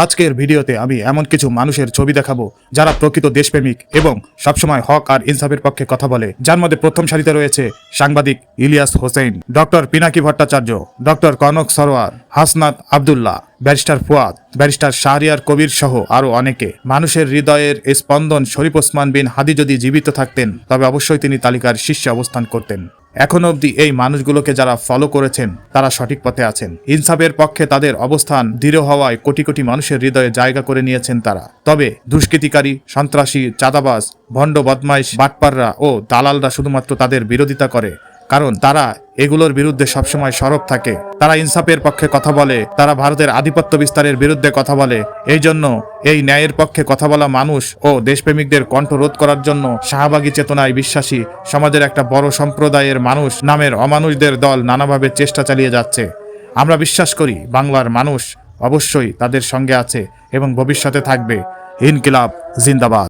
আজকের ভিডিওতে আমি এমন কিছু মানুষের ছবি দেখাবো যারা প্রকৃত দেশপ্রেমিক এবং সবসময় হক আর ইনসাফের পক্ষে কথা বলে, যার মধ্যে প্রথম সারিতে রয়েছে সাংবাদিক Ilias Hossain, doctor Pinaki Bhattacharya, doctor Kanak Sarwar, Hasnat Abdullah, barrister Fuad, barrister Shahriar Kabir সহ আরো অনেকে। মানুষের হৃদয়ের স্পন্দন শরীফ ওসমান বিন হাদি যদি জীবিত থাকতেন তবে অবশ্যই তিনি তালিকার শীর্ষে অবস্থান করতেন। এখনো অবধি এই মানুষগুলোকে যারা ফলো করেছেন তারা সঠিক পথে আছেন। ইনসাফের পক্ষে তাদের অবস্থান দৃঢ় হওয়ায় কোটি কোটি মানুষের হৃদয়ে জায়গা করে নিয়েছেন তারা। তবে দুষ্কৃতিকারী, সন্ত্রাসী, চাঁদাবাজ, ভণ্ড, বদমাইশ, বাটপাররা ও দালালরা শুধুমাত্র তাদের বিরোধিতা করে, কারণ তারা এগুলোর বিরুদ্ধে সবসময় সরব থাকে। তারা ইনসাফের পক্ষে কথা বলে, তারা ভারতের আধিপত্য বিস্তারের বিরুদ্ধে কথা বলে। এই জন্য এই ন্যায়ের পক্ষে কথা বলা মানুষ ও দেশপ্রেমিকদের কণ্ঠ রোধ করার জন্য শাহবাগী চেতনায় বিশ্বাসী সমাজের একটা বড় সম্প্রদায়ের মানুষ নামের অমানুষদের দল নানাভাবে চেষ্টা চালিয়ে যাচ্ছে। আমরা বিশ্বাস করি বাংলার মানুষ অবশ্যই তাদের সঙ্গে আছে এবং ভবিষ্যতে থাকবে। ইনকিলাব জিন্দাবাদ।